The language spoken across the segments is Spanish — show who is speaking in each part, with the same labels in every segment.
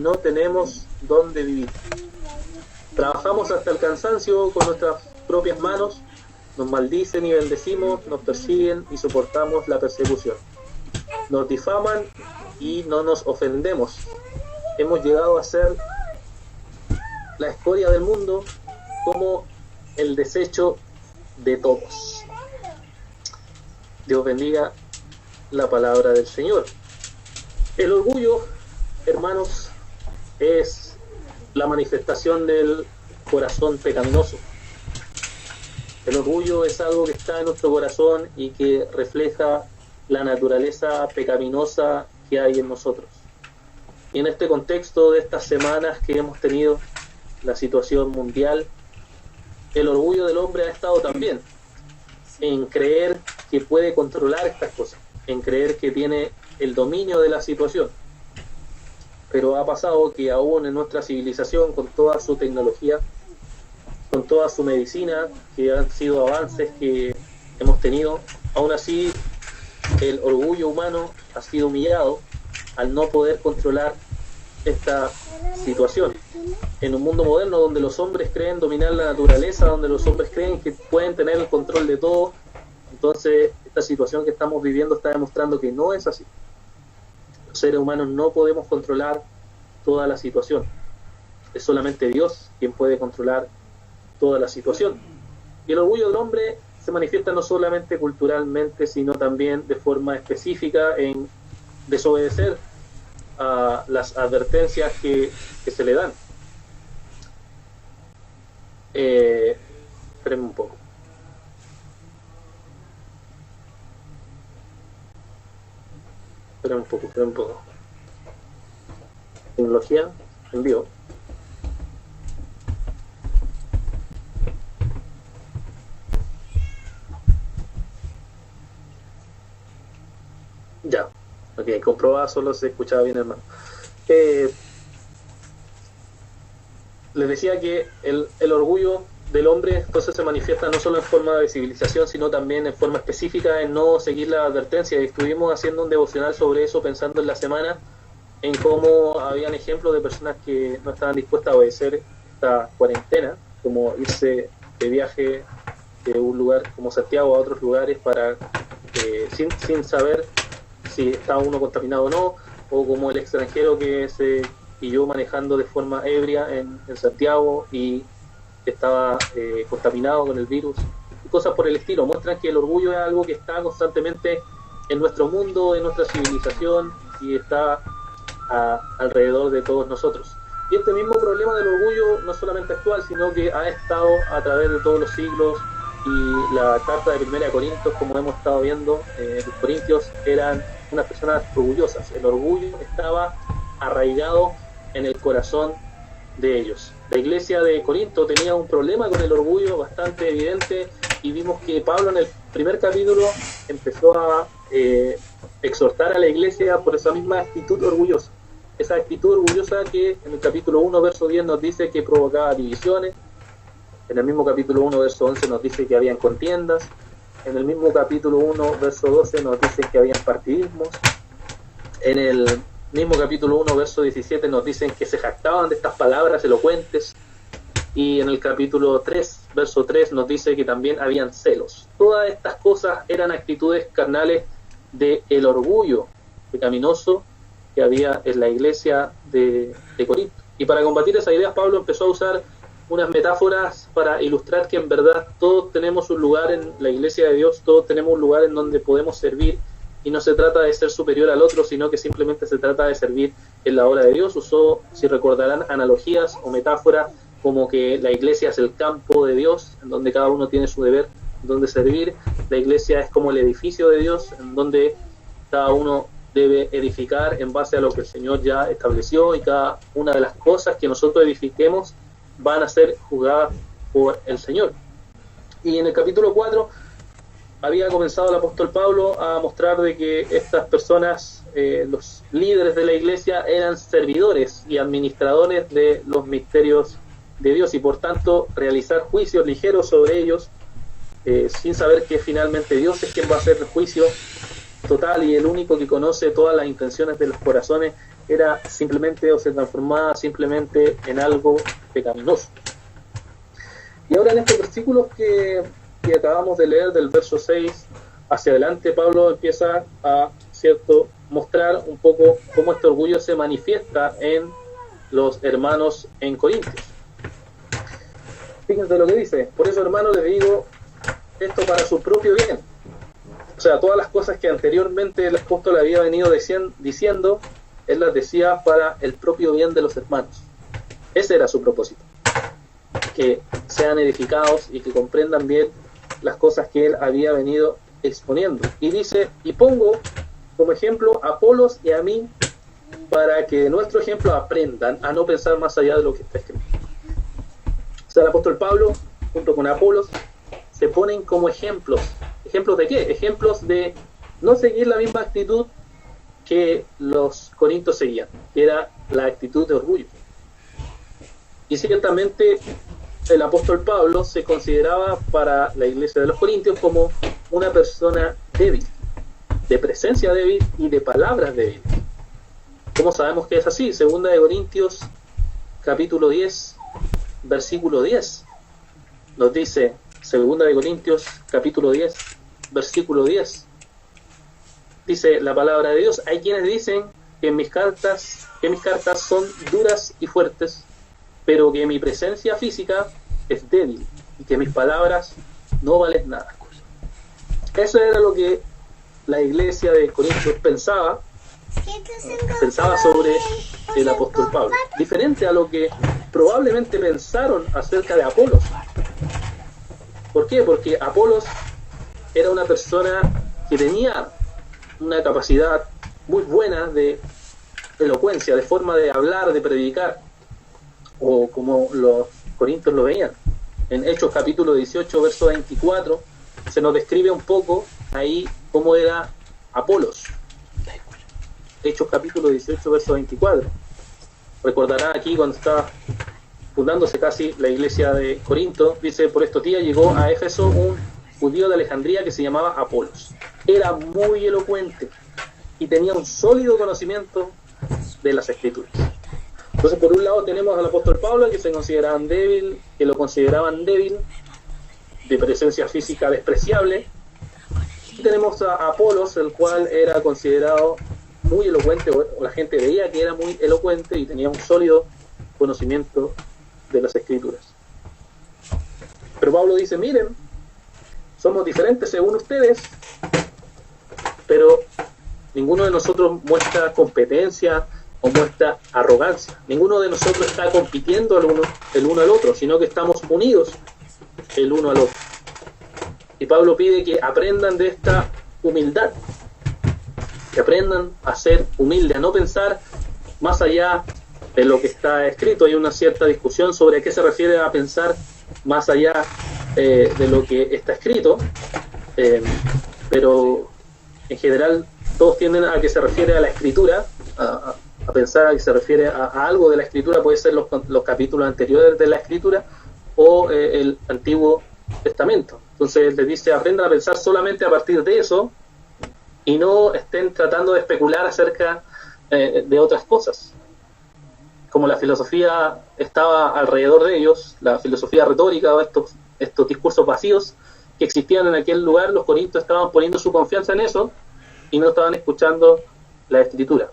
Speaker 1: no tenemos dónde vivir. Trabajamos hasta el cansancio con nuestras propias manos, nos maldicen y bendecimos, nos persiguen y soportamos la persecución. Nos difaman y no nos ofendemos. Hemos llegado a ser la escoria del mundo, como el desecho de todos. Dios bendiga la palabra del Señor. El orgullo, hermanos, es la manifestación del corazón pecaminoso. El orgullo es algo que está en nuestro corazón y que refleja la naturaleza pecaminosa que hay en nosotros. Y en este contexto de estas semanas que hemos tenido, la situación mundial, el orgullo del hombre ha estado también en creer que puede controlar estas cosas, en creer que tiene el dominio de la situación. Pero ha pasado que aún en nuestra civilización, con toda su tecnología, con toda su medicina, que han sido avances que hemos tenido, aún así el orgullo humano ha sido humillado al no poder controlar esta situación. En un mundo moderno donde los hombres creen dominar la naturaleza, donde los hombres creen que pueden tener el control de todo, entonces esta situación que estamos viviendo está demostrando que no es así. Los seres humanos no podemos controlar toda la situación. Es solamente Dios quien puede controlar toda la situación. Y el orgullo del hombre se manifiesta no solamente culturalmente, sino también de forma específica en desobedecer a las advertencias que se le dan. Espérenme un poco. Espérenme un poco. Tecnología, envío. Ya, ok, comprobado, solo se escuchaba bien, hermano. Les decía que el orgullo del hombre entonces se manifiesta no solo en forma de civilización, sino también en forma específica en no seguir la advertencia. Y estuvimos haciendo un devocional sobre eso, pensando en la semana, en cómo habían ejemplos de personas que no estaban dispuestas a obedecer esta cuarentena, como irse de viaje de un lugar como Santiago a otros lugares para sin saber si estaba uno contaminado o no, o como el extranjero que se pilló manejando de forma ebria en Santiago y estaba contaminado con el virus, y cosas por el estilo. Muestran que el orgullo es algo que está constantemente en nuestro mundo, en nuestra civilización, y está alrededor de todos nosotros. Y este mismo problema del orgullo no solamente actual, sino que ha estado a través de todos los siglos. Y la carta de 1 Corintios, como hemos estado viendo, los corintios eran unas personas orgullosas. El orgullo estaba arraigado en el corazón de ellos. La iglesia de Corinto tenía un problema con el orgullo bastante evidente, y vimos que Pablo en el primer capítulo empezó a exhortar a la iglesia por esa misma actitud orgullosa. Esa actitud orgullosa que en el capítulo 1, verso 10 nos dice que provocaba divisiones. En el mismo capítulo 1, verso 11 nos dice que habían contiendas. En el mismo capítulo 1, verso 12 nos dice que habían partidismos. En el mismo capítulo 1, verso 17 nos dicen que se jactaban de estas palabras elocuentes. Y en el capítulo 3, verso 3 nos dice que también habían celos. Todas estas cosas eran actitudes carnales del orgullo pecaminoso que había en la iglesia de Corinto. Y para combatir esas ideas, Pablo empezó a usar unas metáforas para ilustrar que en verdad todos tenemos un lugar en la iglesia de Dios, todos tenemos un lugar en donde podemos servir, y no se trata de ser superior al otro, sino que simplemente se trata de servir en la obra de Dios. Usó, si recordarán, analogías o metáforas como que la iglesia es el campo de Dios, en donde cada uno tiene su deber, en donde servir. La iglesia es como el edificio de Dios, en donde cada uno debe edificar en base a lo que el Señor ya estableció, y cada una de las cosas que nosotros edifiquemos van a ser juzgadas por el Señor. Y en el capítulo 4 había comenzado el apóstol Pablo a mostrar de que estas personas, los líderes de la iglesia, eran servidores y administradores de los misterios de Dios, y por tanto realizar juicios ligeros sobre ellos, sin saber que finalmente Dios es quien va a hacer el juicio total, y el único que conoce todas las intenciones de los corazones era simplemente o se transformaba simplemente en algo pecaminoso. Y ahora en estos versículos que acabamos de leer, del verso 6 hacia adelante, Pablo empieza a mostrar un poco cómo este orgullo se manifiesta en los hermanos en Corintios. Fíjense lo que dice: por eso, hermanos, les digo esto para su propio bien. O sea, todas las cosas que anteriormente el apóstol había venido diciendo, él las decía para el propio bien de los hermanos. Ese era su propósito, que sean edificados y que comprendan bien las cosas que él había venido exponiendo. Y dice: y pongo como ejemplo a Apolos y a mí, para que de nuestro ejemplo aprendan a no pensar más allá de lo que está escrito. O sea, el apóstol Pablo, junto con Apolos, se ponen como ejemplos. ¿Ejemplos de qué? Ejemplos de no seguir la misma actitud que los corintios seguían, que era la actitud de orgullo. Y ciertamente el apóstol Pablo se consideraba para la iglesia de los corintios como una persona débil, de presencia débil y de palabras débiles. ¿Cómo sabemos que es así? Segunda de Corintios, capítulo 10, versículo 10. Nos dice, Segunda de Corintios, capítulo 10, versículo 10. Dice la palabra de Dios: hay quienes dicen que mis cartas son duras y fuertes, pero que mi presencia física es débil y que mis palabras no valen nada. Eso era lo que la iglesia de Corintios pensaba sobre el apóstol Pablo, diferente a lo que probablemente pensaron acerca de Apolos. ¿Por qué? Porque Apolos era una persona que tenía una capacidad muy buena de elocuencia, de forma de hablar, de predicar, o como los corintios lo veían. En Hechos capítulo 18, verso 24, se nos describe un poco ahí cómo era Apolos. Hechos capítulo 18, verso 24. Recordará aquí cuando estaba fundándose casi la iglesia de Corinto, dice: por estos días llegó a Éfeso un judío de Alejandría que se llamaba Apolos. Era muy elocuente y tenía un sólido conocimiento de las escrituras. Entonces, por un lado tenemos al apóstol Pablo, que se consideraban débil, que lo consideraban débil, de presencia física despreciable, y tenemos a Apolos, el cual era considerado muy elocuente, o la gente veía que era muy elocuente y tenía un sólido conocimiento de las escrituras. Pero Pablo dice: miren, somos diferentes según ustedes, pero ninguno de nosotros muestra competencia o muestra arrogancia. Ninguno de nosotros está compitiendo el uno al otro, sino que estamos unidos el uno al otro. Y Pablo pide que aprendan de esta humildad, que aprendan a ser humildes, a no pensar más allá de lo que está escrito. Hay una cierta discusión sobre a qué se refiere a pensar más allá de lo que está escrito, pero en general todos tienden a que se refiere a la escritura, a pensar a que se refiere a algo de la escritura. Puede ser los capítulos anteriores de la escritura o el Antiguo Testamento. Entonces les dice: aprendan a pensar solamente a partir de eso y no estén tratando de especular acerca de otras cosas. Como la filosofía estaba alrededor de ellos, la filosofía retórica o estos discursos vacíos que existían en aquel lugar, los corintios estaban poniendo su confianza en eso y no estaban escuchando la escritura.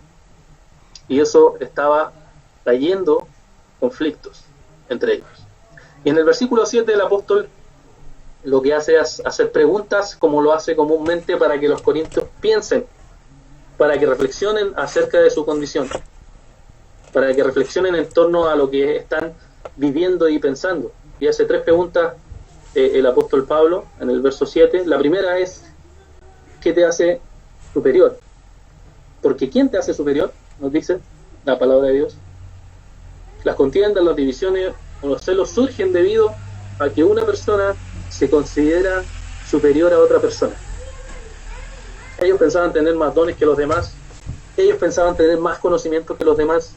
Speaker 1: Y eso estaba trayendo conflictos entre ellos. Y en el versículo 7 el apóstol lo que hace es hacer preguntas, como lo hace comúnmente, para que los corintios piensen, para que reflexionen acerca de su condición, para que reflexionen en torno a lo que están viviendo y pensando. Y hace 3 preguntas el apóstol Pablo en el verso 7. La primera es: ¿qué te hace superior? Porque ¿quién te hace superior? Nos dice la palabra de Dios. Las contiendas, las divisiones o los celos surgen debido a que una persona se considera superior a otra persona. Ellos pensaban tener más dones que los demás, ellos pensaban tener más conocimiento que los demás,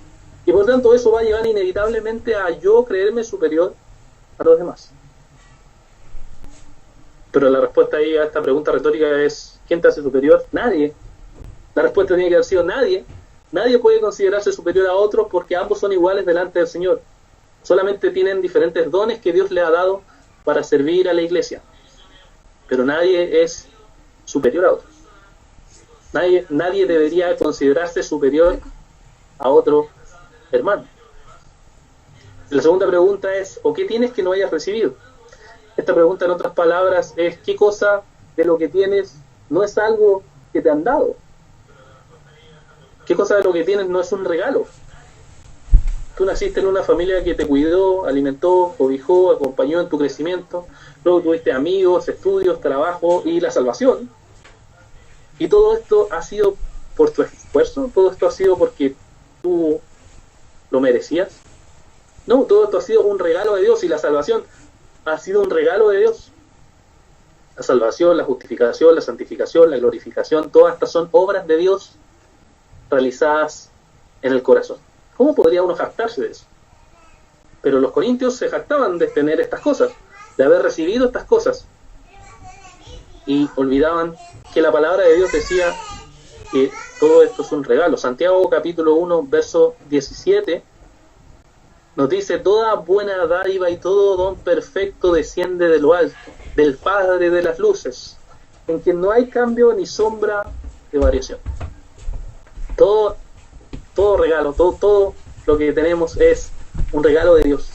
Speaker 1: y por tanto eso va a llevar inevitablemente a yo creerme superior a los demás. Pero la respuesta ahí a esta pregunta retórica es: ¿quién te hace superior? Nadie. La respuesta tiene que haber sido nadie, Nadie puede considerarse superior a otro porque ambos son iguales delante del Señor. Solamente tienen diferentes dones que Dios le ha dado para servir a la iglesia. Pero nadie es superior a otro. Nadie debería considerarse superior a otro hermano. La segunda pregunta es, ¿o qué tienes que no hayas recibido? Esta pregunta, en otras palabras, es ¿qué cosa de lo que tienes no es algo que te han dado? ¿Qué cosa de lo que tienes no es un regalo? Tú naciste en una familia que te cuidó, alimentó, cobijó, acompañó en tu crecimiento. Luego tuviste amigos, estudios, trabajo y la salvación. Y todo esto ha sido por tu esfuerzo, todo esto ha sido porque tú lo merecías. No, todo esto ha sido un regalo de Dios y la salvación ha sido un regalo de Dios. La salvación, la justificación, la santificación, la glorificación, todas estas son obras de Dios realizadas en el corazón. ¿Cómo podría uno jactarse de eso? Pero los corintios se jactaban de tener estas cosas, de haber recibido estas cosas, y olvidaban que la palabra de Dios decía que todo esto es un regalo. Santiago capítulo 1 verso 17 nos dice: toda buena dádiva y todo don perfecto desciende de lo alto, del Padre de las luces, en quien no hay cambio ni sombra de variación. Todo regalo, todo lo que tenemos es un regalo de Dios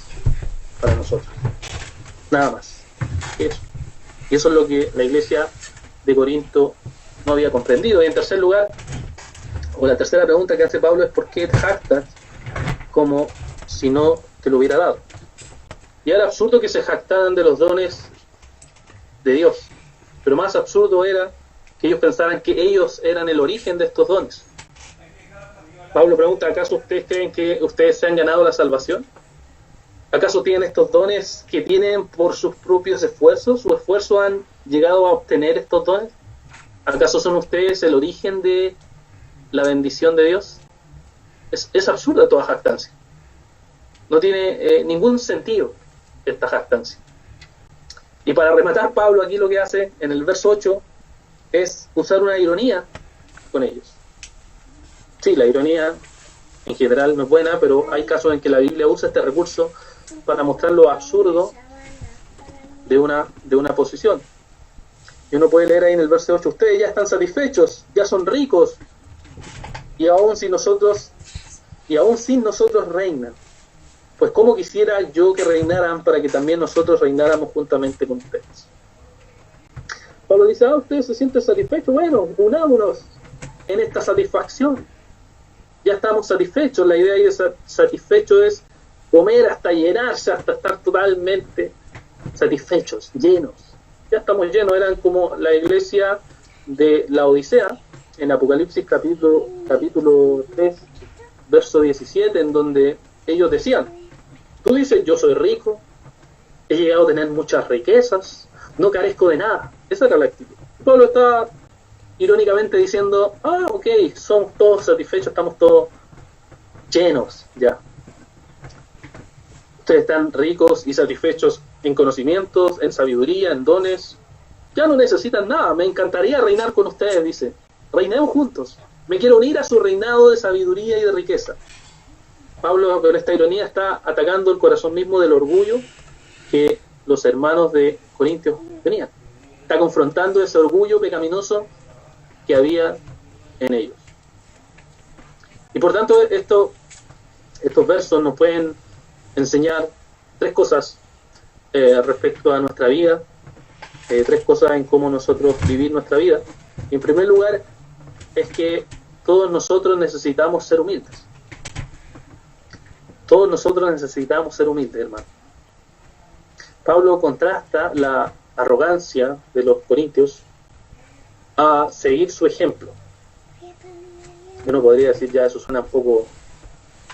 Speaker 1: para nosotros. Nada más. Eso. Y eso es lo que la iglesia de Corinto no había comprendido. Y en tercer lugar, o la tercera pregunta que hace Pablo es: ¿por qué te jactas como si no te lo hubiera dado? Y era absurdo que se jactaran de los dones de Dios, pero más absurdo era que ellos pensaran que ellos eran el origen de estos dones. Pablo pregunta: ¿acaso ustedes creen que ustedes se han ganado la salvación? ¿Acaso tienen estos dones que tienen por sus propios esfuerzos? ¿Su esfuerzo han llegado a obtener estos dones? ¿Acaso son ustedes el origen de la bendición de Dios? Es absurda toda jactancia. No tiene ningún sentido esta jactancia. Y para rematar, Pablo aquí lo que hace en el verso 8 es usar una ironía con ellos. Sí, la ironía en general no es buena, pero hay casos en que la Biblia usa este recurso para mostrar lo absurdo de una posición. Y uno puede leer ahí en el verso 8: ustedes ya están satisfechos, ya son ricos, y aún sin nosotros reinan. Pues cómo quisiera yo que reinaran para que también nosotros reináramos juntamente con ustedes. Pablo dice: ustedes se sienten satisfechos, bueno, unámonos en esta satisfacción. Ya estamos satisfechos. La idea de satisfecho es comer hasta llenarse, hasta estar totalmente satisfechos, llenos. Ya estamos llenos. Eran como la iglesia de la Odisea, en Apocalipsis capítulo 3, verso 17, en donde ellos decían: tú dices, yo soy rico, he llegado a tener muchas riquezas, no carezco de nada. Esa era la actitud. Pablo está irónicamente diciendo: ok, somos todos satisfechos, estamos todos llenos ya. Ustedes están ricos y satisfechos en conocimientos, en sabiduría, en dones. Ya no necesitan nada. Me encantaría reinar con ustedes, dice. Reinemos juntos. Me quiero unir a su reinado de sabiduría y de riqueza. Pablo, con esta ironía, está atacando el corazón mismo del orgullo que los hermanos de Corintios tenían. Está confrontando ese orgullo pecaminoso que había en ellos. Y por tanto, estos versos nos pueden enseñar tres cosas respecto a nuestra vida, tres cosas en cómo nosotros vivir nuestra vida. Y en primer lugar, es que todos nosotros necesitamos ser humildes. Todos nosotros necesitamos ser humildes, hermano. Pablo contrasta la arrogancia de los corintios a seguir su ejemplo. Uno podría decir: ya eso suena un poco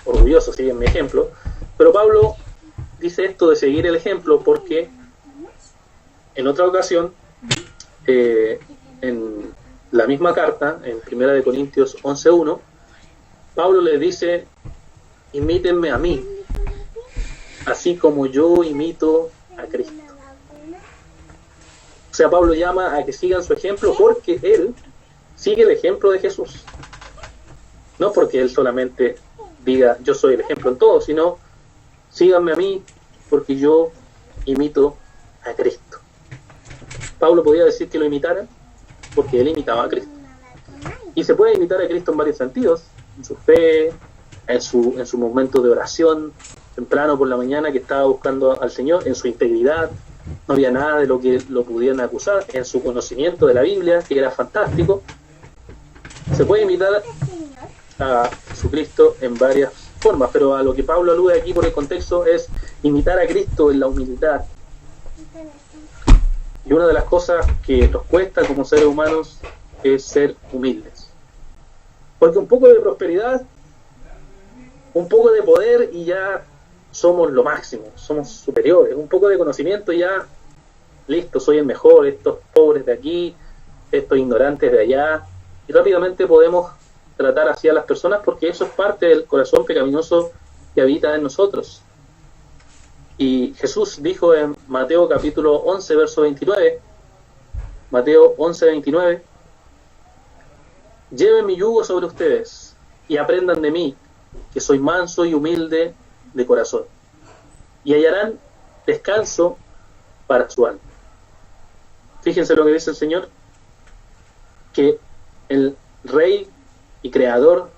Speaker 1: orgulloso, siguen mi ejemplo. Pero Pablo dice esto de seguir el ejemplo porque en otra ocasión, en la misma carta, en 1 Corintios 11:1, Pablo le dice: imítenme a mí, así como yo imito a Cristo. O sea, Pablo llama a que sigan su ejemplo porque él sigue el ejemplo de Jesús. No porque Él solamente diga, yo soy el ejemplo en todo, sino, síganme a mí, porque yo imito a Cristo. Pablo podía decir que lo imitaran, porque él imitaba a Cristo. Y se puede imitar a Cristo en varios sentidos, en su fe, en su momento de oración, temprano por la mañana que estaba buscando al Señor, en su integridad, no había nada de lo que lo pudieran acusar, en su conocimiento de la Biblia, que era fantástico. Se puede imitar a Jesucristo en varias formas, pero a lo que Pablo alude aquí por el contexto es imitar a Cristo en la humildad. Y una de las cosas que nos cuesta como seres humanos es ser humildes. Porque un poco de prosperidad, un poco de poder y ya somos lo máximo, somos superiores. Un poco de conocimiento y ya, listo, soy el mejor, estos pobres de aquí, estos ignorantes de allá. Y rápidamente podemos tratar así a las personas porque eso es parte del corazón pecaminoso que habita en nosotros. Y Jesús dijo en Mateo capítulo 11, verso 29, Mateo 11, 29, lleven mi yugo sobre ustedes y aprendan de mí, que soy manso y humilde de corazón, y hallarán descanso para su alma. Fíjense lo que dice el Señor, que el Rey y Creador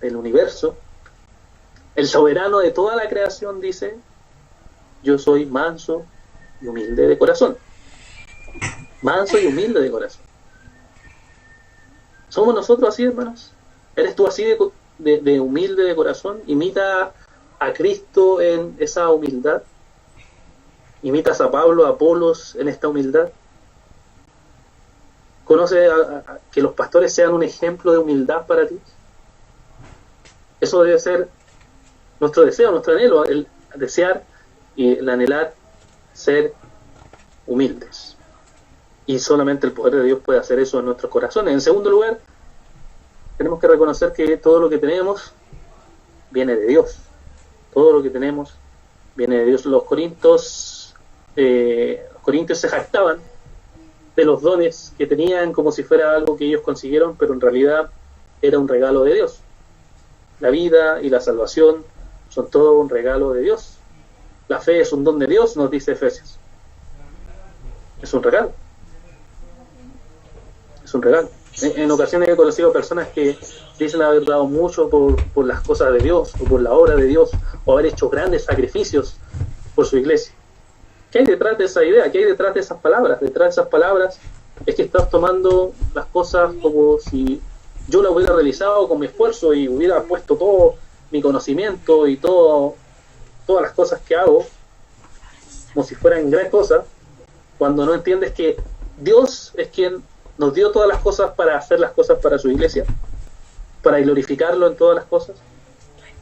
Speaker 1: del universo, el soberano de toda la creación, dice, yo soy manso y humilde de corazón. Manso y humilde de corazón. ¿Somos nosotros así, hermanos? ¿Eres tú así de humilde de corazón? ¿Imita a Cristo en esa humildad? ¿Imitas a Pablo, a Apolos en esta humildad? ¿Conoces que los pastores sean un ejemplo de humildad para ti? Eso debe ser nuestro deseo, nuestro anhelo, el desear y el anhelar ser humildes. Y solamente el poder de Dios puede hacer eso en nuestros corazones. En segundo lugar, tenemos que reconocer que todo lo que tenemos viene de Dios. Todo lo que tenemos viene de Dios. Los corintios se jactaban de los dones que tenían como si fuera algo que ellos consiguieron, pero en realidad era un regalo de Dios. La vida y la salvación son todo un regalo de Dios. La fe es un don de Dios, nos dice Efesios. Es un regalo. Es un regalo. En ocasiones he conocido personas que dicen haber dado mucho por las cosas de Dios, o por la obra de Dios, o haber hecho grandes sacrificios por su iglesia. ¿Qué hay detrás de esa idea? ¿Qué hay detrás de esas palabras? Detrás de esas palabras es que estás tomando las cosas como si yo las hubiera realizado con mi esfuerzo y hubiera puesto todo mi conocimiento y todas las cosas que hago como si fueran gran cosas, cuando no entiendes que Dios es quien nos dio todas las cosas para hacer las cosas para su iglesia, para glorificarlo en todas las cosas.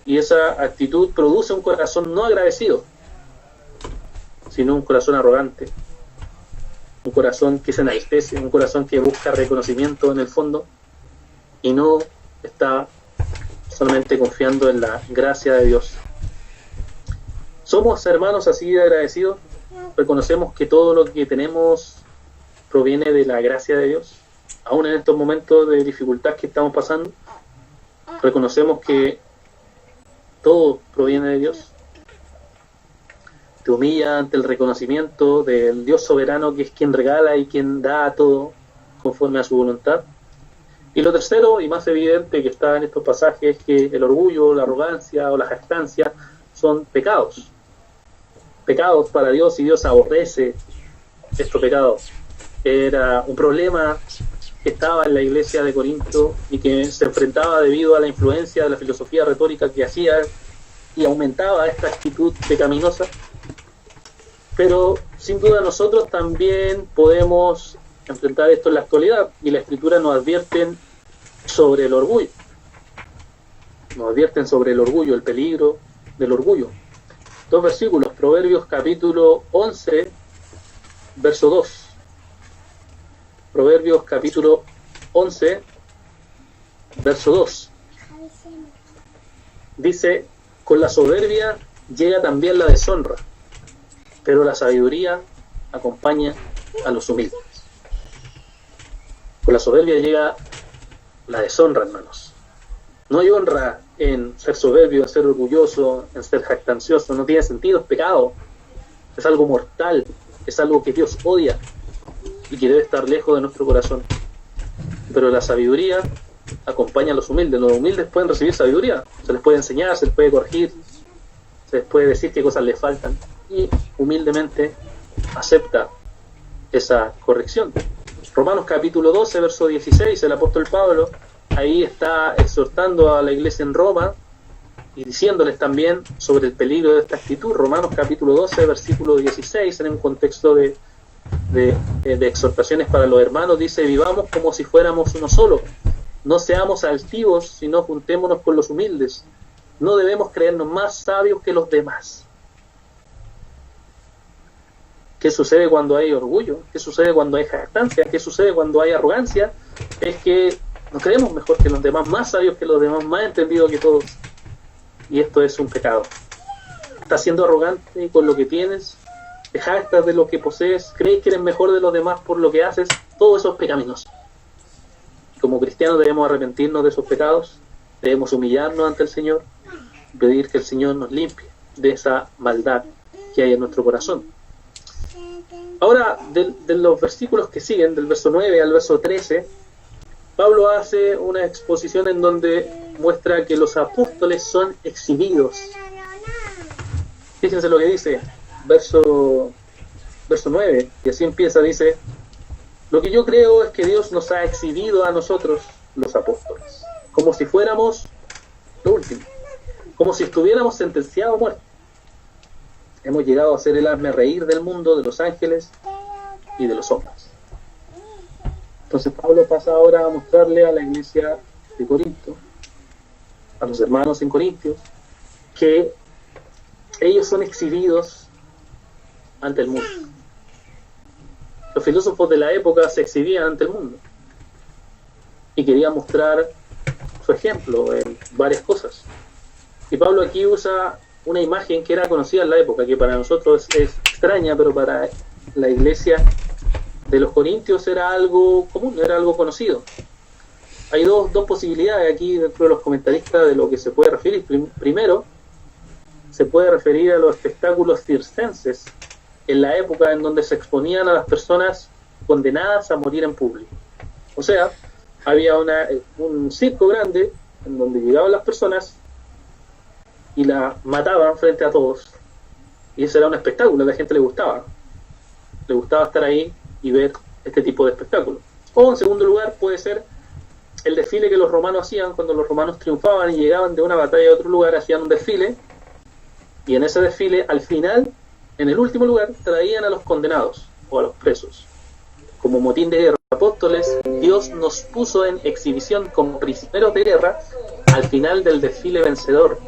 Speaker 1: Y esa actitud produce un corazón no agradecido, sino un corazón arrogante, un corazón que se enaltece, un corazón que busca reconocimiento en el fondo y no está solamente confiando en la gracia de Dios. ¿Somos hermanos así de agradecidos? ¿Reconocemos que todo lo que tenemos proviene de la gracia de Dios? Aún en estos momentos de dificultad que estamos pasando, reconocemos que todo proviene de Dios. Te humilla ante el reconocimiento del Dios soberano, que es quien regala y quien da todo conforme a su voluntad. Y lo tercero y más evidente que está en estos pasajes es que el orgullo, la arrogancia o la jactancia son pecados. Pecados para Dios, y Dios aborrece estos pecados. Era un problema que estaba en la iglesia de Corinto y que se enfrentaba debido a la influencia de la filosofía retórica que hacía y aumentaba esta actitud pecaminosa. Pero sin duda nosotros también podemos enfrentar esto en la actualidad, y la Escritura nos advierten sobre el orgullo. Nos advierten sobre el orgullo, el peligro del orgullo. Dos versículos, Proverbios capítulo 11, verso 2. Proverbios capítulo 11, verso 2. Dice, con la soberbia llega también la deshonra, pero la sabiduría acompaña a los humildes. Con la soberbia llega la deshonra, hermanos. No hay honra en ser soberbio, en ser orgulloso, en ser jactancioso. No tiene sentido, es pecado. Es algo mortal, es algo que Dios odia y que debe estar lejos de nuestro corazón. Pero la sabiduría acompaña a los humildes. Los humildes pueden recibir sabiduría, se les puede enseñar, se les puede corregir, se les puede decir qué cosas les faltan, y humildemente acepta esa corrección. Romanos capítulo 12, verso 16, el apóstol Pablo ahí está exhortando a la iglesia en Roma y diciéndoles también sobre el peligro de esta actitud. Romanos capítulo 12, versículo 16, en un contexto de exhortaciones para los hermanos, dice: vivamos como si fuéramos uno solo, no seamos altivos, sino juntémonos con los humildes, no debemos creernos más sabios que los demás. ¿Qué sucede cuando hay orgullo? ¿Qué sucede cuando hay jactancia? ¿Qué sucede cuando hay arrogancia? Es que nos creemos mejor que los demás, más sabios que los demás, más entendidos que todos, y esto es un pecado. Estás siendo arrogante con lo que tienes, te jactas de lo que posees, crees que eres mejor de los demás por lo que haces. Todo eso es pecaminoso. Como cristianos debemos arrepentirnos de esos pecados, debemos humillarnos ante el Señor y pedir que el Señor nos limpie de esa maldad que hay en nuestro corazón. Ahora, de los versículos que siguen, del verso 9 al verso 13, Pablo hace una exposición en donde muestra que los apóstoles son exhibidos. Fíjense lo que dice, verso 9, y así empieza, dice: lo que yo creo es que Dios nos ha exhibido a nosotros, los apóstoles, como si fuéramos lo último, como si estuviéramos sentenciados a muerte. Hemos llegado a ser el hazme reír del mundo, de los ángeles y de los hombres. Entonces Pablo pasa ahora a mostrarle a la iglesia de Corinto, a los hermanos en Corintios, que ellos son exhibidos ante el mundo. Los filósofos de la época se exhibían ante el mundo y querían mostrar su ejemplo en varias cosas. Y Pablo aquí usa una imagen que era conocida en la época, que para nosotros es extraña, pero para la iglesia de los corintios era algo común, era algo conocido. Hay dos posibilidades aquí dentro de los comentaristas de lo que se puede referir. Primero, se puede referir a los espectáculos circenses en la época en donde se exponían a las personas condenadas a morir en público. O sea, había un circo grande en donde llegaban las personas y la mataban frente a todos, y ese era un espectáculo, a la gente le gustaba estar ahí y ver este tipo de espectáculo. O en segundo lugar puede ser el desfile que los romanos hacían cuando los romanos triunfaban y llegaban de una batalla a otro lugar, hacían un desfile, y en ese desfile al final, en el último lugar, traían a los condenados o a los presos como motín de guerra. Apóstoles, Dios nos puso en exhibición como prisioneros de guerra al final del desfile vencedor,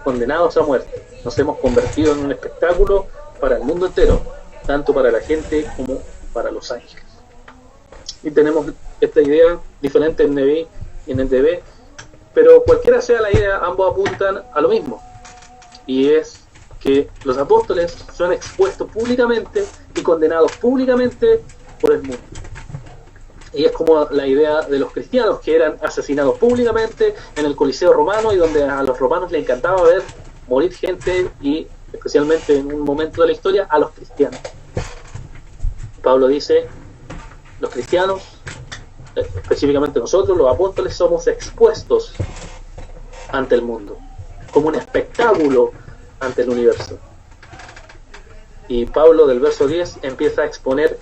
Speaker 1: condenados a muerte. Nos hemos convertido en un espectáculo para el mundo entero, tanto para la gente como para los ángeles. Y tenemos esta idea diferente en Neví y en el DB, pero cualquiera sea la idea, ambos apuntan a lo mismo, y es que los apóstoles son expuestos públicamente y condenados públicamente por el mundo. Y es como la idea de los cristianos, que eran asesinados públicamente en el Coliseo romano, y donde a los romanos les encantaba ver morir gente, y especialmente en un momento de la historia a los cristianos. Pablo dice: los cristianos, específicamente nosotros, los apóstoles, somos expuestos ante el mundo, como un espectáculo ante el universo. Y Pablo, del verso 10, empieza a exponer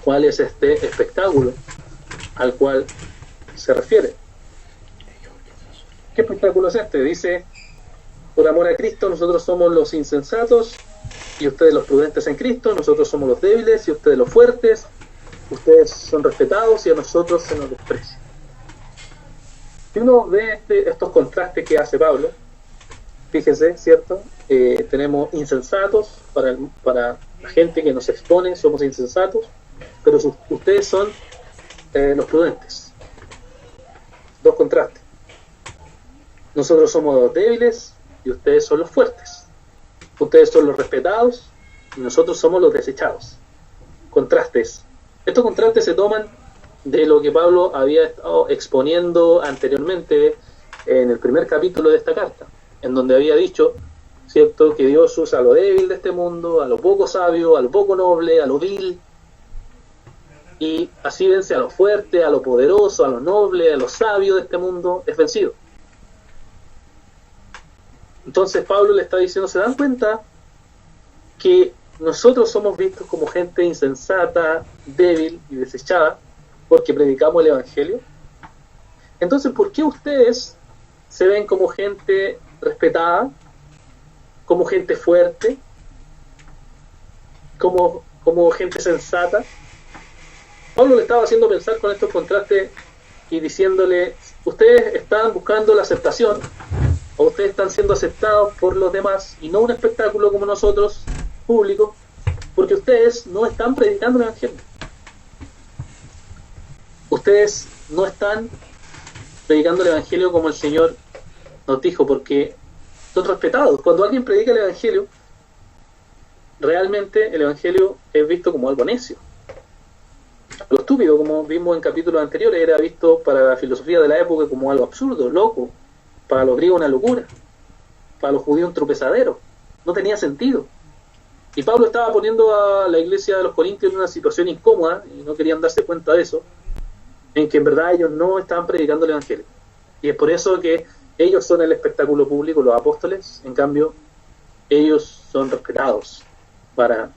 Speaker 1: cuál es este espectáculo al cual se refiere. ¿Qué espectáculo es este? Dice: por amor a Cristo nosotros somos los insensatos y ustedes los prudentes en Cristo, nosotros somos los débiles y ustedes los fuertes, ustedes son respetados y a nosotros se nos desprecia. Si uno ve estos contrastes que hace Pablo, fíjese, ¿cierto? Tenemos insensatos para la gente que nos expone, somos insensatos, pero ustedes son los prudentes. Dos contrastes. Nosotros somos los débiles y ustedes son los fuertes. Ustedes son los respetados y nosotros somos los desechados. Contrastes. Estos contrastes se toman de lo que Pablo había estado exponiendo anteriormente en el primer capítulo de esta carta, en donde había dicho, ¿cierto?, que Dios usa a lo débil de este mundo, a lo poco sabio, a lo poco noble, a lo vil, y así vence a lo fuerte, a lo poderoso, a lo noble, a lo sabio de este mundo, es vencido. Entonces Pablo le está diciendo, ¿se dan cuenta que nosotros somos vistos como gente insensata, débil y desechada porque predicamos el Evangelio? Entonces, ¿por qué ustedes se ven como gente respetada, como gente fuerte, como gente sensata? Pablo le estaba haciendo pensar con estos contrastes y diciéndole, ustedes están buscando la aceptación, o ustedes están siendo aceptados por los demás y no un espectáculo como nosotros, público, porque ustedes no están predicando el Evangelio. Ustedes no están predicando el Evangelio como el Señor nos dijo, porque son respetados. Cuando alguien predica el Evangelio, realmente el Evangelio es visto como algo necio. Lo estúpido, como vimos en capítulos anteriores, era visto para la filosofía de la época como algo absurdo, loco, para los griegos una locura, para los judíos un tropezadero, no tenía sentido. Y Pablo estaba poniendo a la iglesia de los Corintios en una situación incómoda, y no querían darse cuenta de eso, en que en verdad ellos no estaban predicando el Evangelio. Y es por eso que ellos son el espectáculo público, los apóstoles, en cambio, ellos son respetados para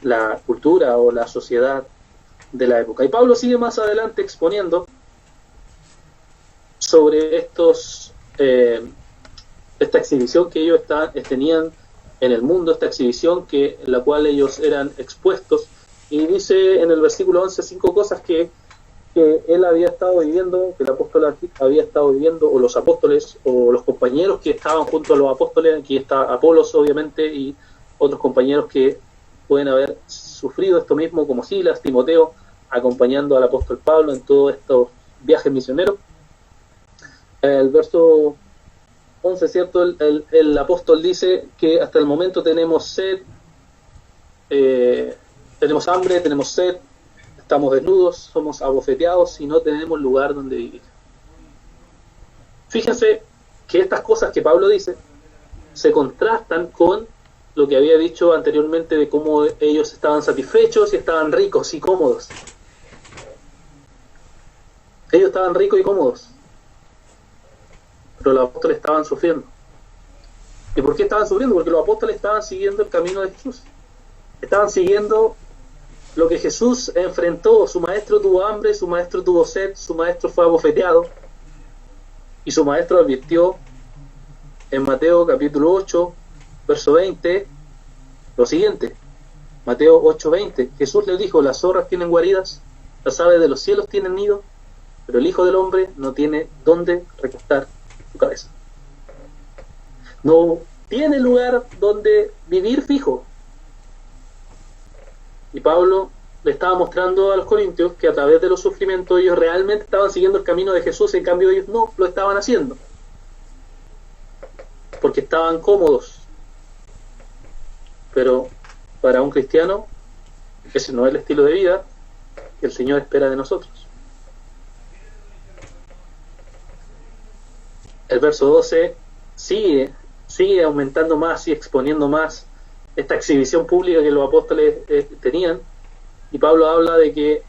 Speaker 1: la cultura o la sociedad de la época. Y Pablo sigue más adelante exponiendo sobre esta exhibición que ellos tenían en el mundo, esta exhibición en la cual ellos eran expuestos, y dice en el versículo 11 5 cosas que él había estado viviendo, que el apóstol había estado viviendo, o los apóstoles, o los compañeros que estaban junto a los apóstoles. Aquí está Apolos, obviamente, y otros compañeros que pueden haber sufrido esto mismo, como Silas, Timoteo, acompañando al apóstol Pablo en todos estos viajes misioneros. El verso 11, ¿cierto? El apóstol dice que hasta el momento tenemos sed, tenemos hambre, tenemos sed, estamos desnudos, somos abofeteados y no tenemos lugar donde vivir. Fíjense que estas cosas que Pablo dice se contrastan con lo que había dicho anteriormente de cómo ellos estaban satisfechos y estaban ricos y cómodos. Ellos estaban ricos y cómodos, pero los apóstoles estaban sufriendo. ¿Y por qué estaban sufriendo? Porque los apóstoles estaban siguiendo el camino de Jesús. Estaban siguiendo lo que Jesús enfrentó. Su maestro tuvo hambre, su maestro tuvo sed, su maestro fue abofeteado, y su maestro advirtió en Mateo capítulo 8, verso 20, lo siguiente. Mateo 8:20, Jesús les dijo, las zorras tienen guaridas, las aves de los cielos tienen nido, pero el Hijo del Hombre no tiene dónde recostar su cabeza. No tiene lugar donde vivir fijo. Y Pablo le estaba mostrando a los corintios que a través de los sufrimientos ellos realmente estaban siguiendo el camino de Jesús, en cambio ellos no lo estaban haciendo, porque estaban cómodos. Pero para un cristiano ese no es el estilo de vida que el Señor espera de nosotros. El verso 12 sigue aumentando más y exponiendo más esta exhibición pública que los apóstoles tenían, y Pablo habla de que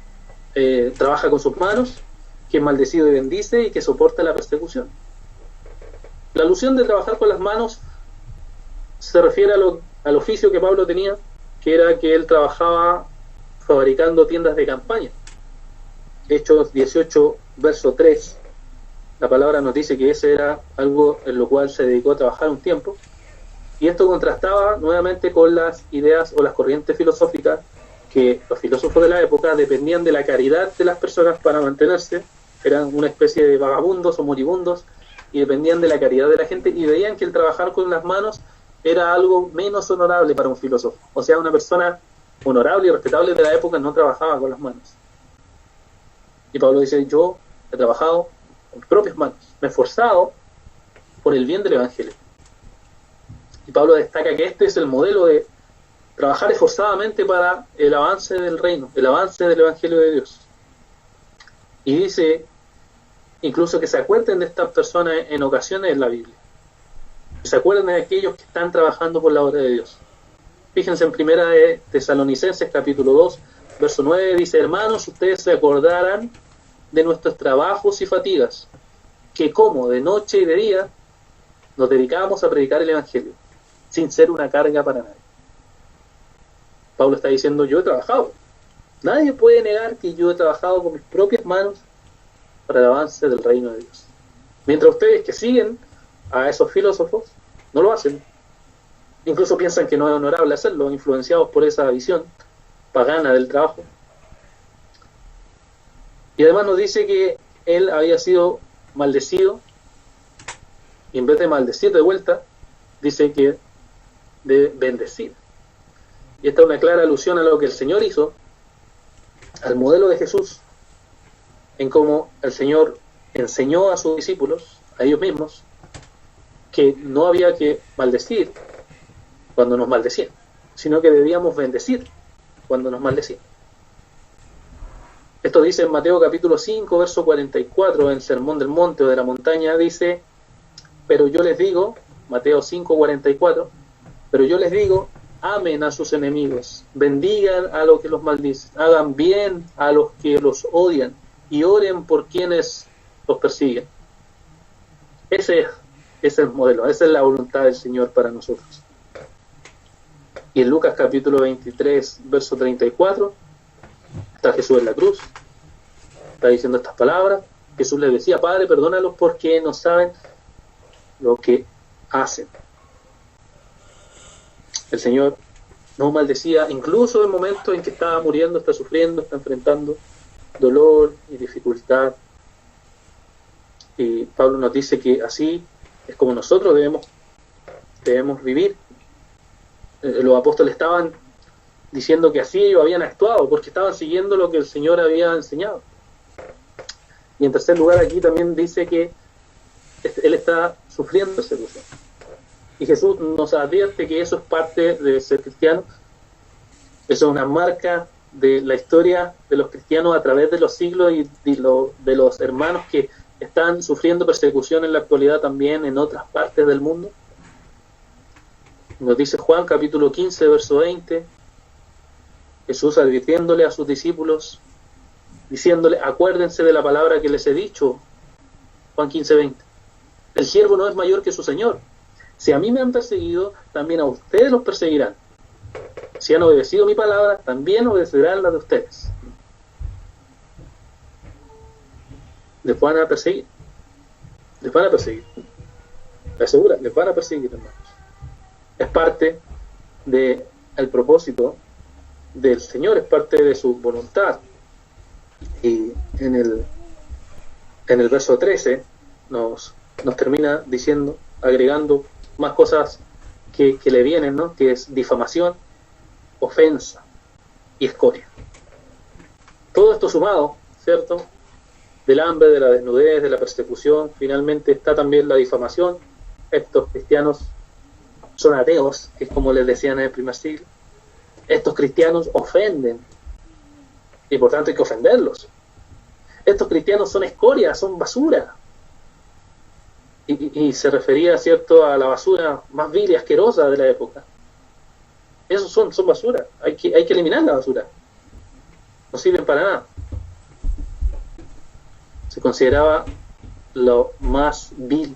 Speaker 1: trabaja con sus manos, que es maldecido y bendice, y que soporta la persecución. La alusión de trabajar con las manos se refiere al oficio que Pablo tenía, que era que él trabajaba fabricando tiendas de campaña. Hechos 18, verso 3, la palabra nos dice que ese era algo en lo cual se dedicó a trabajar un tiempo, y esto contrastaba nuevamente con las ideas o las corrientes filosóficas que los filósofos de la época dependían de la caridad de las personas para mantenerse, eran una especie de vagabundos o moribundos, y dependían de la caridad de la gente, y veían que el trabajar con las manos era algo menos honorable para un filósofo. O sea, una persona honorable y respetable de la época no trabajaba con las manos. Y Pablo dice, yo he trabajado con mis propias manos, me he esforzado por el bien del Evangelio. Y Pablo destaca que este es el modelo de trabajar esforzadamente para el avance del reino, el avance del Evangelio de Dios. Y dice, incluso que se acuerden de estas personas en ocasiones en la Biblia, que se acuerden de aquellos que están trabajando por la obra de Dios. Fíjense en Primera de Tesalonicenses capítulo 2, verso 9, dice: hermanos, ustedes se acordarán de nuestros trabajos y fatigas, que como de noche y de día nos dedicábamos a predicar el Evangelio, sin ser una carga para nadie. Pablo está diciendo: yo he trabajado. Nadie puede negar que yo he trabajado con mis propias manos para el avance del reino de Dios. Mientras ustedes que siguen a esos filósofos no lo hacen. Incluso piensan que no es honorable hacerlo, influenciados por esa visión pagana del trabajo. Y además nos dice que él había sido maldecido, y en vez de maldecir de vuelta, dice que de bendecir. Y esta es una clara alusión a lo que el Señor hizo, al modelo de Jesús, en cómo el Señor enseñó a sus discípulos, a ellos mismos, que no había que maldecir cuando nos maldecían, sino que debíamos bendecir cuando nos maldecían. Esto dice en Mateo capítulo 5, verso 44, en Sermón del Monte o de la Montaña, dice: pero yo les digo, Mateo 5, 44, pero yo les digo, amen a sus enemigos, bendigan a los que los maldicen, hagan bien a los que los odian y oren por quienes los persiguen. Ese es el modelo, esa es la voluntad del Señor para nosotros. Y en Lucas capítulo 23, verso 34, está Jesús en la cruz, está diciendo estas palabras. Jesús les decía: Padre, perdónalos porque no saben lo que hacen. El Señor no maldecía, incluso en momentos en que estaba muriendo, está sufriendo, está enfrentando dolor y dificultad. Y Pablo nos dice que así es como nosotros debemos vivir. Los apóstoles estaban diciendo que así ellos habían actuado, porque estaban siguiendo lo que el Señor había enseñado. Y en tercer lugar, aquí también dice que Él está sufriendo persecución. Y Jesús nos advierte que eso es parte de ser cristiano. Eso es una marca de la historia de los cristianos a través de los siglos y de los hermanos que están sufriendo persecución en la actualidad también en otras partes del mundo. Nos dice Juan capítulo 15, verso 20, Jesús advirtiéndole a sus discípulos, diciéndole: acuérdense de la palabra que les he dicho. Juan 15, 20. El siervo no es mayor que su Señor. Si a mí me han perseguido, también a ustedes los perseguirán. Si han obedecido mi palabra, también obedecerán la de ustedes. Les van a perseguir. Les van a perseguir. Me asegura, les van a perseguir, hermanos. Es parte del propósito del Señor, es parte de su voluntad. Y en el verso 13 nos termina diciendo, agregando más cosas que le vienen, ¿no? Que es difamación, ofensa y escoria. Todo esto sumado, ¿cierto? Del hambre, de la desnudez, de la persecución, finalmente está también la difamación. Estos cristianos son ateos, que es como les decían en el primer siglo. Estos cristianos ofenden, y por tanto hay que ofenderlos. Estos cristianos son escoria, son basura. Y se refería, ¿cierto?, a la basura más vil y asquerosa de la época. Esos son basura, hay que eliminar la basura. No sirven para nada. Se consideraba lo más vil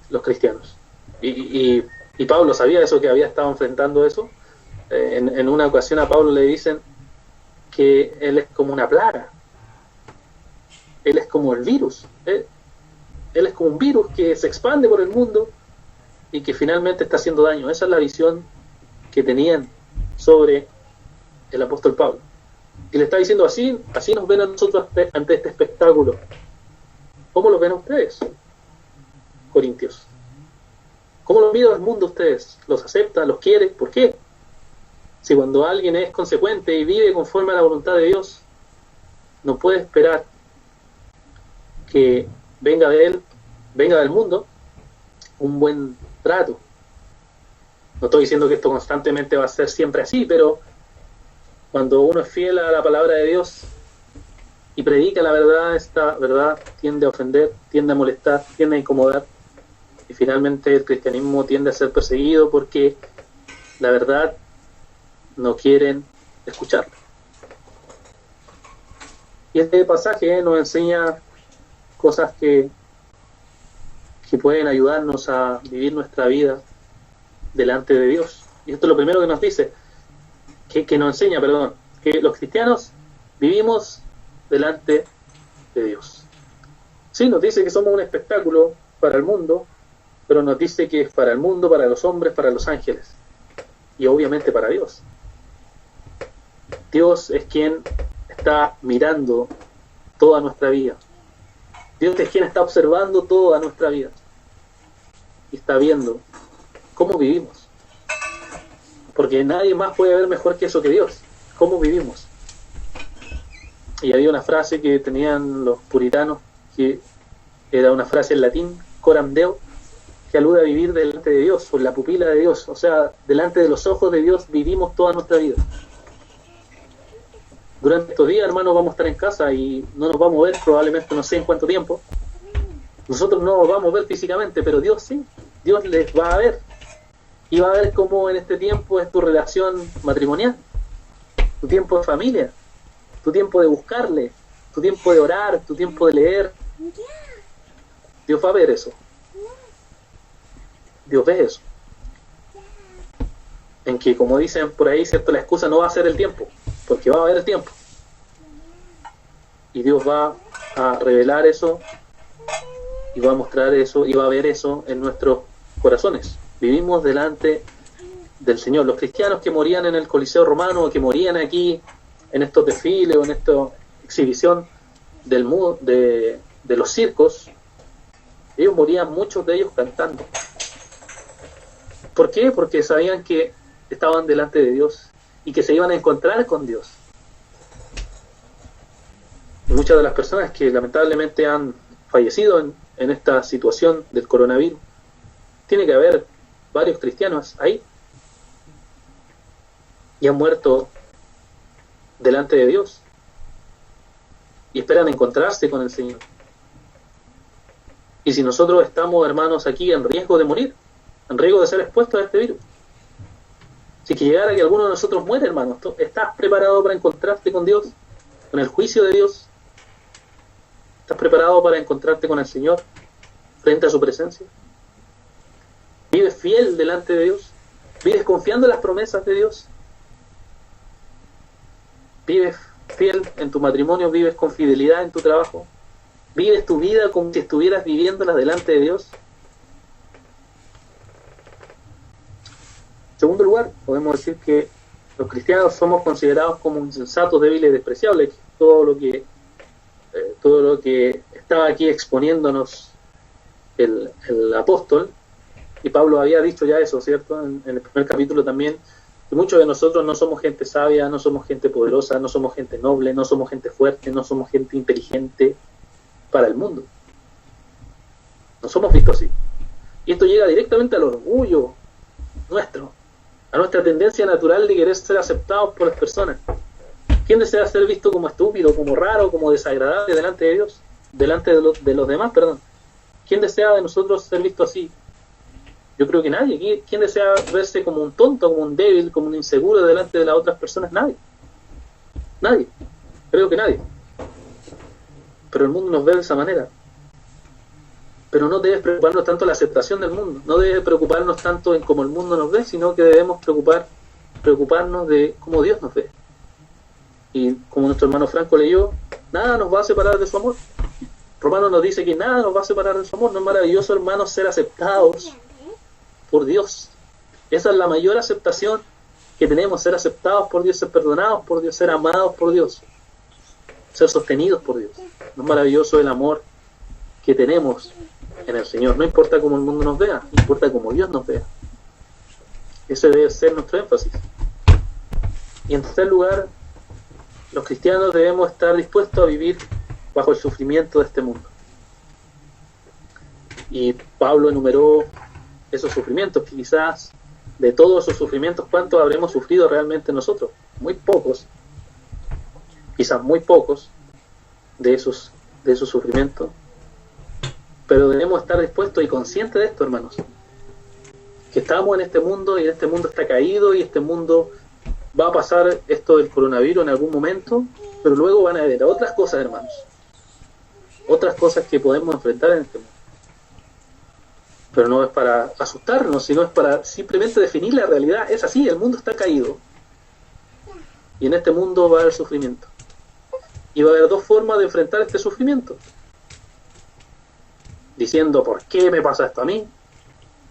Speaker 1: los cristianos. Y Pablo sabía eso, que había estado enfrentando eso. En una ocasión a Pablo le dicen que él es como una plaga. Él es como el virus. Él es como un virus que se expande por el mundo y que finalmente está haciendo daño. Esa es la visión que tenían sobre el apóstol Pablo. Y le está diciendo: así nos ven a nosotros ante este espectáculo. ¿Cómo lo ven a ustedes, corintios? ¿Cómo lo mira el mundo ustedes? ¿Los acepta? ¿Los quiere? ¿Por qué? Si cuando alguien es consecuente y vive conforme a la voluntad de Dios, no puede esperar que venga del mundo un buen trato. No estoy diciendo que esto constantemente va a ser siempre así, pero cuando uno es fiel a la palabra de Dios y predica la verdad, esta verdad tiende a ofender, tiende a molestar, tiende a incomodar, y finalmente el cristianismo tiende a ser perseguido porque la verdad no quieren escucharla. Y este pasaje nos enseña cosas que pueden ayudarnos a vivir nuestra vida delante de Dios. Y esto es lo primero que nos dice, que nos enseña, perdón, que los cristianos vivimos delante de Dios. Sí, nos dice que somos un espectáculo para el mundo, pero nos dice que es para el mundo, para los hombres, para los ángeles, y obviamente para Dios. Dios es quien está mirando toda nuestra vida. Dios es quien está observando toda nuestra vida y está viendo cómo vivimos, porque nadie más puede ver mejor que eso que Dios, cómo vivimos. Y había una frase que tenían los puritanos, que era una frase en latín, coram Deo, que alude a vivir delante de Dios, por la pupila de Dios, o sea, delante de los ojos de Dios vivimos toda nuestra vida. Durante estos días, hermanos, vamos a estar en casa y no nos vamos a ver probablemente no sé en cuánto tiempo. Nosotros no nos vamos a ver físicamente, pero Dios sí, Dios les va a ver. Y va a ver cómo en este tiempo es tu relación matrimonial, tu tiempo de familia, tu tiempo de buscarle, tu tiempo de orar, tu tiempo de leer. Dios va a ver eso. Dios ve eso. En que, como dicen por ahí, ¿cierto?, la excusa no va a ser el tiempo, porque va a haber el tiempo. Y Dios va a revelar eso, y va a mostrar eso, y va a ver eso en nuestros corazones. Vivimos delante del Señor. Los cristianos que morían en el Coliseo Romano, o que morían aquí en estos desfiles o en esta exhibición de los circos, ellos morían, muchos de ellos cantando. ¿Por qué? Porque sabían que estaban delante de Dios y que se iban a encontrar con Dios. Y muchas de las personas que lamentablemente han fallecido en esta situación del coronavirus, tiene que haber varios cristianos ahí y han muerto delante de Dios y esperan encontrarse con el Señor. Y si nosotros estamos, hermanos, aquí en riesgo de morir, en riesgo de ser expuestos a este virus, si que llegara que alguno de nosotros muere, hermanos, ¿estás preparado para encontrarte con Dios, con el juicio de Dios? ¿Estás preparado para encontrarte con el Señor frente a su presencia? ¿Vives fiel delante de Dios? ¿Vives confiando en las promesas de Dios? ¿Vives fiel en tu matrimonio? ¿Vives con fidelidad en tu trabajo? ¿Vives tu vida como si estuvieras viviéndola delante de Dios? En segundo lugar, podemos decir que los cristianos somos considerados como insensatos, débiles y despreciables. Todo lo que estaba aquí exponiéndonos el apóstol, y Pablo había dicho ya eso, ¿cierto? En el primer capítulo también, que muchos de nosotros no somos gente sabia, no somos gente poderosa, no somos gente noble, no somos gente fuerte, no somos gente inteligente para el mundo. No somos vistos así. Y esto llega directamente al orgullo nuestro, a nuestra tendencia natural de querer ser aceptados por las personas. ¿Quién desea ser visto como estúpido, como raro, como desagradable delante de Dios? Delante de los demás, perdón. ¿Quién desea de nosotros ser visto así? Yo creo que nadie. ¿Quién desea verse como un tonto, como un débil, como un inseguro delante de las otras personas? Nadie. Nadie. Creo que nadie. Pero el mundo nos ve de esa manera. Pero no debe preocuparnos tanto la aceptación del mundo. No debe preocuparnos tanto en cómo el mundo nos ve, sino que debemos preocuparnos de cómo Dios nos ve. Y como nuestro hermano Franco leyó, nada nos va a separar de su amor. Romanos nos dice que nada nos va a separar de su amor. ¿No es maravilloso, hermanos, ser aceptados por Dios? Esa es la mayor aceptación que tenemos, ser aceptados por Dios, ser perdonados por Dios, ser amados por Dios, ser sostenidos por Dios. ¿No es maravilloso el amor que tenemos en el Señor? No importa cómo el mundo nos vea, importa cómo Dios nos vea. Ese debe ser nuestro énfasis. Y en tercer lugar, los cristianos debemos estar dispuestos a vivir bajo el sufrimiento de este mundo. Y Pablo enumeró esos sufrimientos, que quizás de todos esos sufrimientos, ¿cuántos habremos sufrido realmente nosotros? Muy pocos, quizás muy pocos, de esos sufrimientos, pero debemos estar dispuestos y conscientes de esto, hermanos, que estamos en este mundo y este mundo está caído y este mundo va a pasar esto del coronavirus en algún momento, pero luego van a haber otras cosas, hermanos, otras cosas que podemos enfrentar en este mundo. Pero no es para asustarnos, sino es para simplemente definir la realidad. Es así, el mundo está caído y en este mundo va a haber sufrimiento, y va a haber dos formas de enfrentar este sufrimiento: diciendo ¿por qué me pasa esto a mí?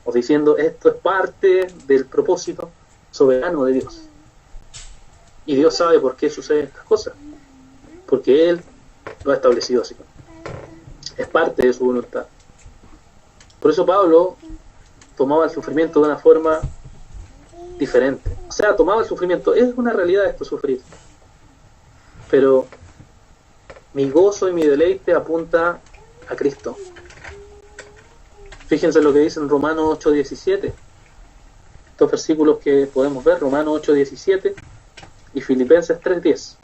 Speaker 1: O diciendo esto es parte del propósito soberano de Dios, y Dios sabe por qué suceden estas cosas, porque Él lo ha establecido así, es parte de su voluntad. Por eso Pablo tomaba el sufrimiento de una forma diferente. O sea, tomaba el sufrimiento, es una realidad esto, sufrir, pero mi gozo y mi deleite apunta a Cristo. Fíjense lo que dice en Romanos 8:17, estos versículos que podemos ver, Romanos 8:17 y Filipenses 3:10.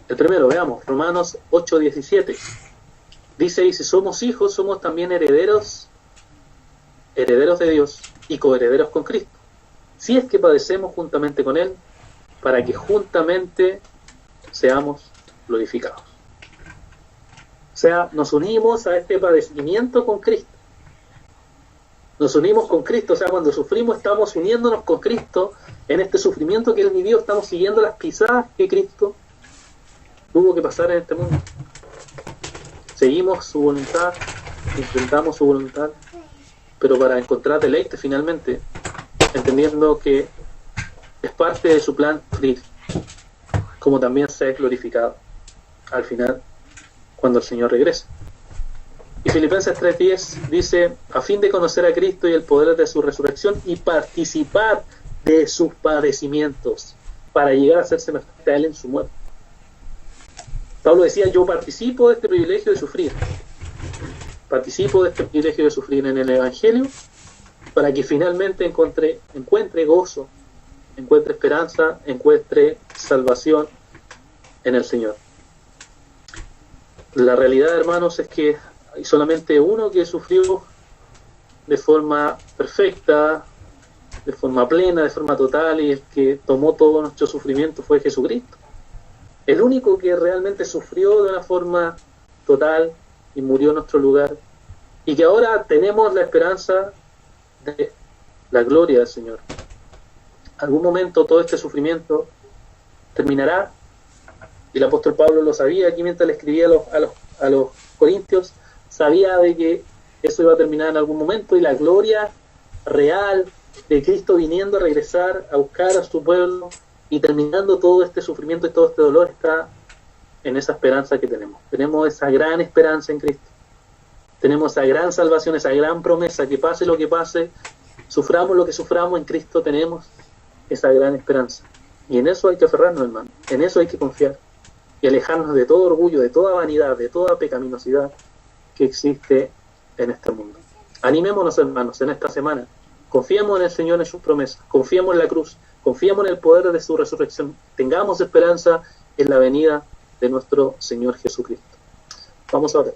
Speaker 1: El primero, veamos, Romanos 8:17. Dice, y si somos hijos, somos también herederos de Dios y coherederos con Cristo, si es que padecemos juntamente con Él, para que juntamente seamos glorificados. O sea, nos unimos a este padecimiento con Cristo. Nos unimos con Cristo, o sea, cuando sufrimos estamos uniéndonos con Cristo en este sufrimiento que Él vivió, estamos siguiendo las pisadas que Cristo tuvo que pasar en este mundo. Seguimos su voluntad, enfrentamos su voluntad, pero para encontrar deleite finalmente, entendiendo que es parte de su plan sufrir, como también ser glorificado al final, cuando el Señor regrese. Y Filipenses 3:10 dice, a fin de conocer a Cristo y el poder de su resurrección y participar de sus padecimientos, para llegar a ser semejante a Él en su muerte. Pablo decía, yo participo de este privilegio de sufrir. Participo de este privilegio de sufrir en el Evangelio, para que finalmente encuentre gozo, encuentre esperanza, encuentre salvación en el Señor. La realidad, hermanos, es que hay solamente uno que sufrió de forma perfecta, de forma plena, de forma total, y el que tomó todo nuestro sufrimiento fue Jesucristo. El único que realmente sufrió de una forma total y murió en nuestro lugar, y que ahora tenemos la esperanza de la gloria del Señor. Algún momento todo este sufrimiento terminará, y el apóstol Pablo lo sabía aquí mientras le escribía a los corintios, sabía de que eso iba a terminar en algún momento, y la gloria real de Cristo viniendo a regresar a buscar a su pueblo y terminando todo este sufrimiento y todo este dolor está en esa esperanza que tenemos. Tenemos esa gran esperanza en Cristo. Tenemos esa gran salvación, esa gran promesa, que pase lo que pase, suframos lo que suframos, en Cristo tenemos esa gran esperanza. Y en eso hay que aferrarnos, hermano. En eso hay que confiar y alejarnos de todo orgullo, de toda vanidad, de toda pecaminosidad que existe en este mundo. Animémonos, hermanos, en esta semana. Confiemos en el Señor, en sus promesas. Confiemos en la cruz. Confiemos en el poder de su resurrección. Tengamos esperanza en la venida de nuestro Señor Jesucristo. Vamos a ver.